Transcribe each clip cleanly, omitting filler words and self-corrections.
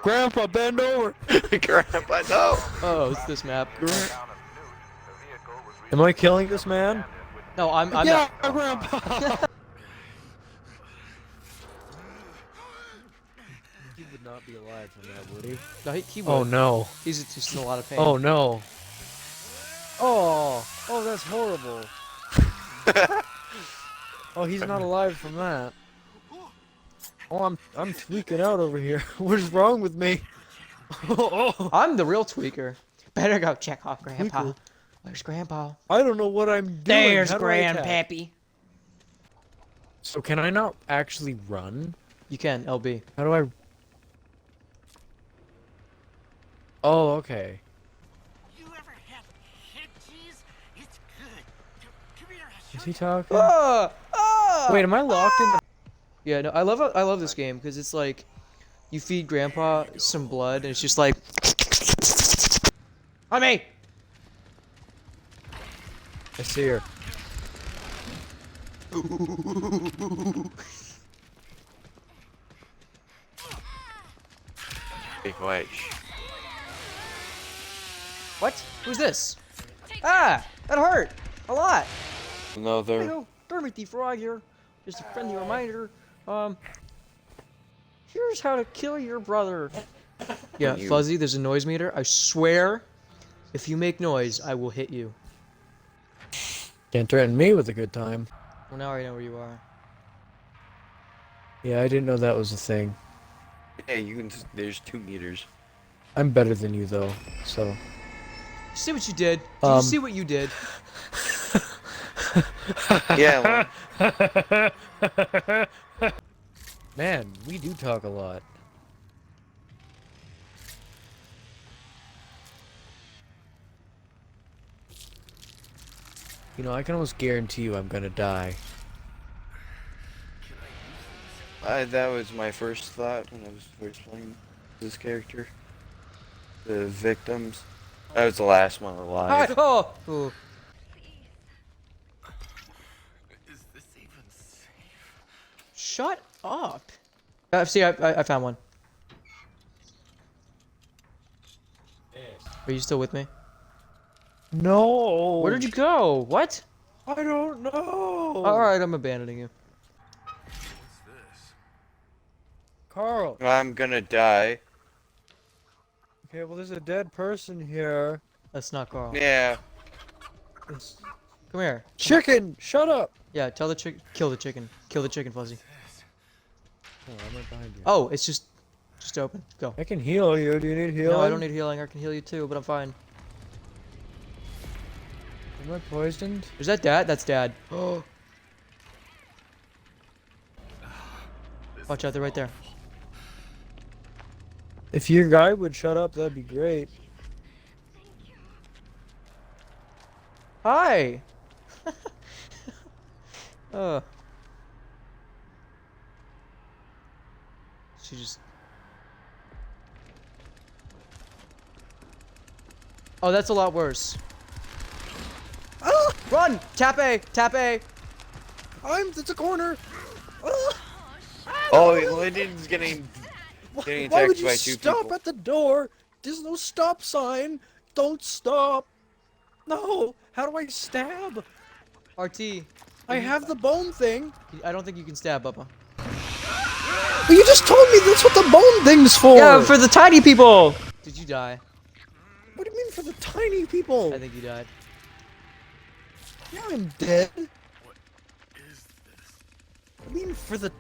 Grandpa, bend over. Grandpa, no! Oh, it's this map. Am I killing this man? No, I'm Yeah, not. Grandpa. He would not be alive from that, would he? No, he would. Oh no. He's just in a lot of pain. Oh no. Oh, oh, that's horrible. Oh, he's not alive from that. Oh, I'm tweaking out over here. What is wrong with me? Oh, I'm the real tweaker. Better go check off Grandpa. Tweaker? Where's Grandpa? I don't know what I'm doing. There's How do I attack? Grandpappy. So can I not actually run? You can, LB. How do I? Oh, okay. You ever had head cheese? It's good. Come here, I'll Is show he you. talking? Ah! Wait, am I locked in the? Yeah, no, I love this game because it's like you feed Grandpa some blood and it's just like on me. I see her. Big wedge. What? Who's this? Ah, that hurt a lot. Another. Hello, Dermot the Frog here. Just a friendly reminder. Here's how to kill your brother. Yeah, You. Fuzzy, there's a noise meter. I swear, if you make noise, I will hit you. Can't threaten me with a good time. Well, now I know where you are. Yeah, I didn't know that was a thing. Yeah, you can. There's 2 meters. I'm better than you though, so. See what you did? Did you see what you did? Yeah. Man, we do talk a lot. You know, I can almost guarantee you I'm gonna die. That was my first thought when I was first playing this character. The victims. That was the last one alive. Oh! Ooh. Is this even safe? Shut up. See, I found one. Are you still with me? No! Where did you go? What? I don't know! Alright, I'm abandoning you. What's this? Carl! I'm gonna die. Okay, well there's a dead person here. That's not Carl. Yeah. It's... Come here. Chicken! Shut up! Yeah, tell the chicken. Kill the chicken. Kill the chicken, Fuzzy. Oh, I'm right behind you. Oh, it's just open. Go. I can heal you. Do you need healing? No, I don't need healing. I can heal you too, but I'm fine. Am I poisoned? Is that Dad? That's Dad. Oh. Watch out, they're right there. If your guy would shut up, that'd be great. Hi. She just. Oh, that's a lot worse. Ah! Run! Tap A! Tap A! It's a corner! Ah! Oh, Lyndon's getting Why attacked would you by 2 stop people. at the door? There's no stop sign. Don't stop. No. How do I stab? RT. I have the bone thing. I don't think you can stab, Bubba. But you just told me that's what the bone thing's for. Yeah, for the tiny people! Did you die? What do you mean for the tiny people? I think you died. Yeah, I'm dead. What is this? I mean for the.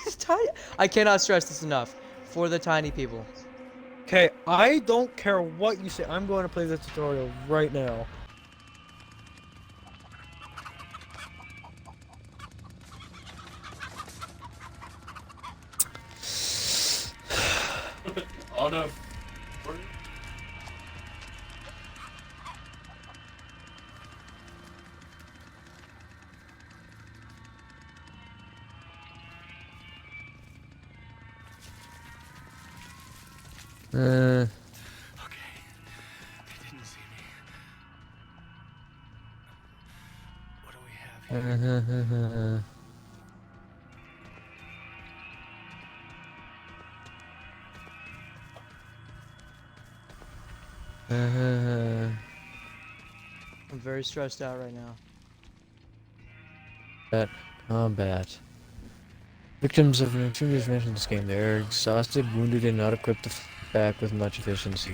It's tiny. I cannot stress this enough. For the tiny people. Okay, I don't care what you say. I'm going to play the tutorial right now. Oh no. Okay. They didn't see me. What do we have here? Uh, I'm very stressed out right now. that combat. Victims of an extreme disadvantage in this game. They are exhausted, wounded, and not equipped to fight back with much efficiency.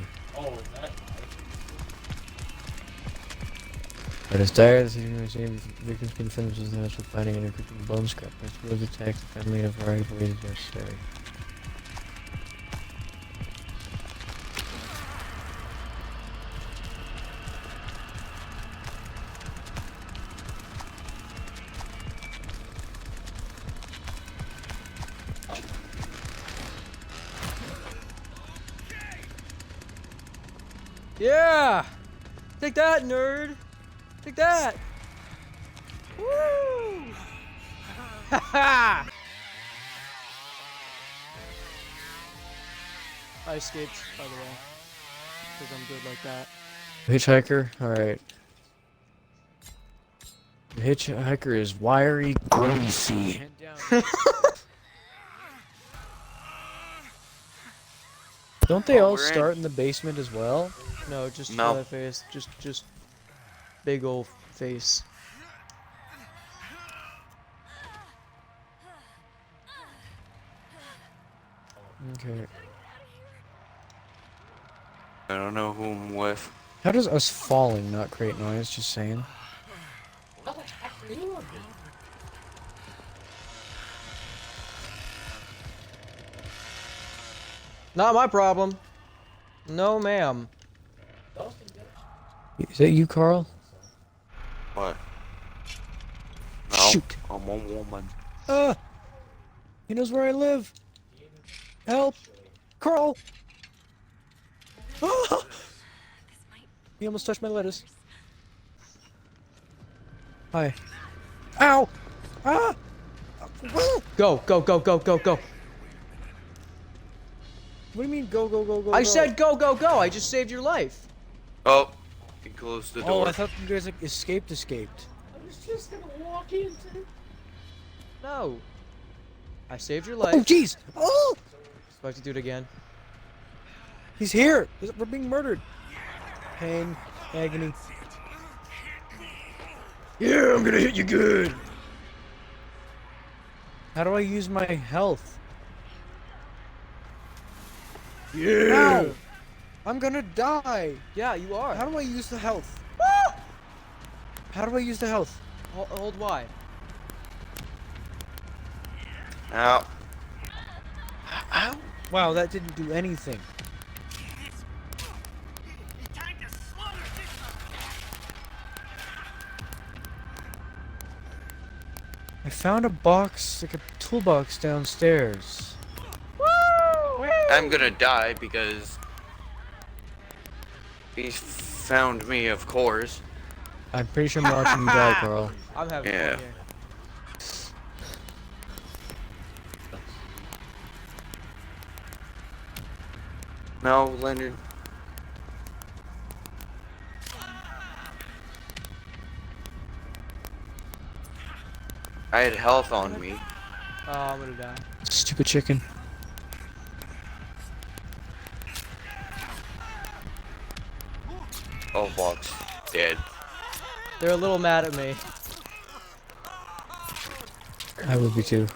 But as dire as the victims can defend themselves with fighting and equipping bone scrap. Most attacks the family in a variety of ways necessary. Yeah! Take that, nerd! Take that! Woo! Haha! I escaped, by the way. Because I'm good like that. Hitchhiker? Alright. The hitchhiker is wiry, greasy. Don't they all we're in. start in the basement as well? No, just No. that face. Just big old face. Okay. I don't know who I'm with. How does us falling not create noise? Just saying. Not my problem. No, ma'am. Is that you, Carl? What? No, Shoot. I'm a woman. He knows where I live. Help! Carl! Ah! He almost touched my lettuce. Hi. Ow! Ah! Go, go, go, go, go, go. What do you mean go, go, go, go, I go? said go, go, go. I just saved your life. Oh, he closed the Oh, door. I thought you guys like, escaped. No. I saved your Oh, life. jeez! Oh! Do I have to do it again? He's here! We're being murdered! Pain. Agony. Yeah, I'm gonna hit you good! How do I use my health? Yeah! Ow! I'm gonna die! Yeah, you are. How do I use the health? How do I use the health? Hold Y. Ow. Ow! Wow, that didn't do anything. Time to slaughter this. I found a box, like a toolbox downstairs. I'm gonna die because he found me, of course. I'm pretty sure I'm watching you die, Carl. I'm having Yeah. fun here. No, Leonard. I had health on me. Oh, I'm gonna die. Stupid chicken. Oh, box. Dead. They're a little mad at me. I would be too.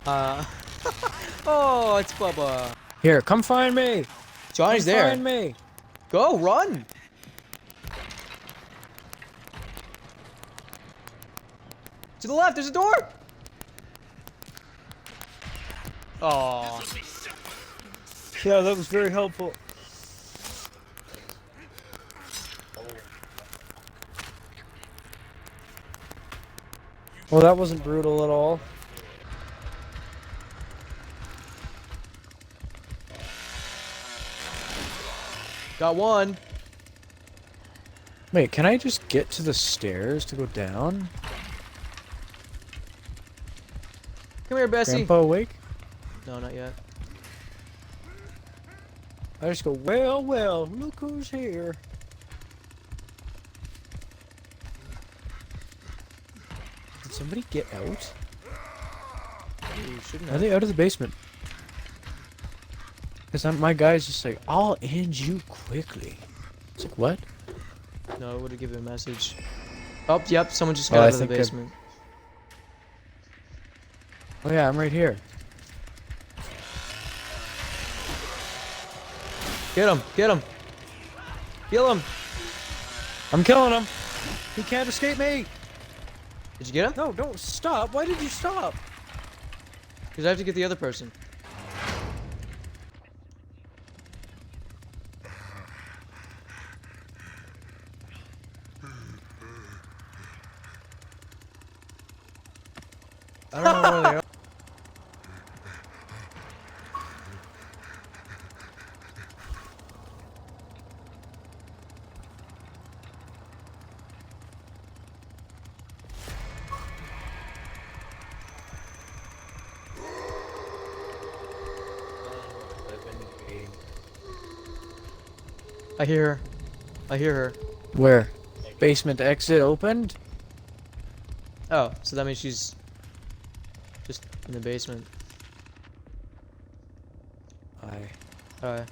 Oh, it's Bubba. Here, come find me! Johnny's Come there. Find me! Go, run. To the left, there's a door. Oh. Yeah, that was very helpful. Well, that wasn't brutal at all. Got one. Wait, can I just get to the stairs to go down? Come here, Bessie. Grandpa awake? No, not yet. I just go, well, well, look who's here. Did somebody get out? You shouldn't Are have. they out of the basement? Because my guy's just like, I'll end you quickly. It's like, what? No, it would have given a message. Oh, yep, someone just Oh, got I out of the think that- basement. Oh yeah, I'm right here. Get him! Get him! Kill him! I'm killing him. He can't escape me. Did you get him? No, don't stop. Why did you stop? Because I have to get the other person. I don't know where they are. I hear her. I hear her. Where? Basement exit opened? Oh, so that means she's just in the basement. Alright.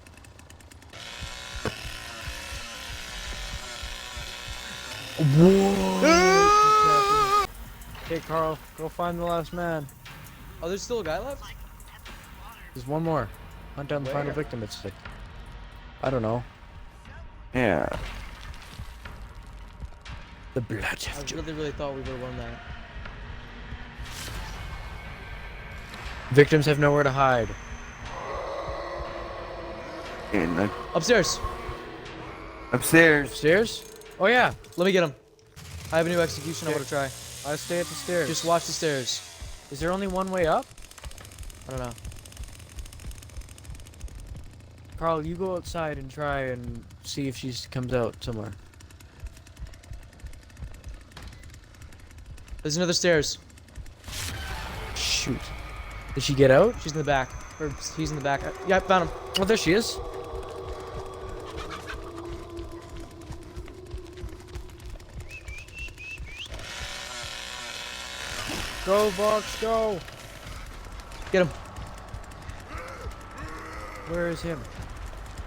Whoa! Okay, Carl, go find the last man. Oh, there's still a guy left? There's one more. Hunt down the final Where? victim. It's like, I don't know. Yeah. The blood I of Joe. really thought we would have won that. Victims have nowhere to hide. And Upstairs! upstairs. Upstairs? Oh yeah. Let me get him. I have a new execution I want to try. I stay at the stairs. Just watch the stairs. Is there only one way up? I don't know. Carl, you go outside and try and see if she comes out somewhere. There's another stairs. Shoot. Did she get out? She's in the back. Or he's in the back. Yeah, I found him. Oh, there she is. Go, Box, go! Get him. Where is him?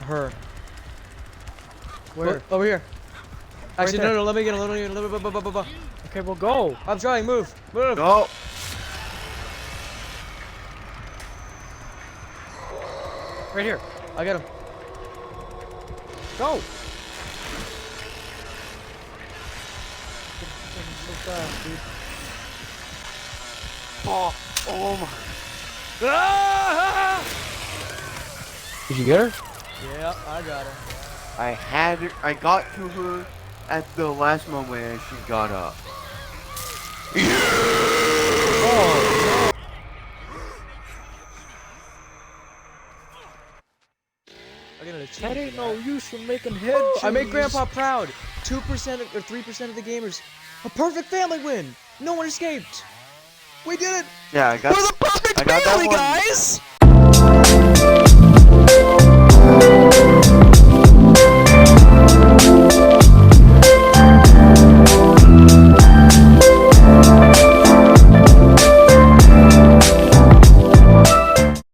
Her. Where? Over here. Actually, there. no, let me get him. Let me get him. Okay, well, go! I'm trying. Move. Move. Go. Right here. I got him. Go! So fast, dude. Oh my. Ah! Did you get her? Yeah, I got her. I had her. I got to her at the last moment and she got up. Oh, I got an that ain't no use for making head I made cheese. Grandpa proud. 2% or 3% of the gamers. A perfect family win. No one escaped. We did it. Yeah, I got. We're the perfect I got that family, one. guys.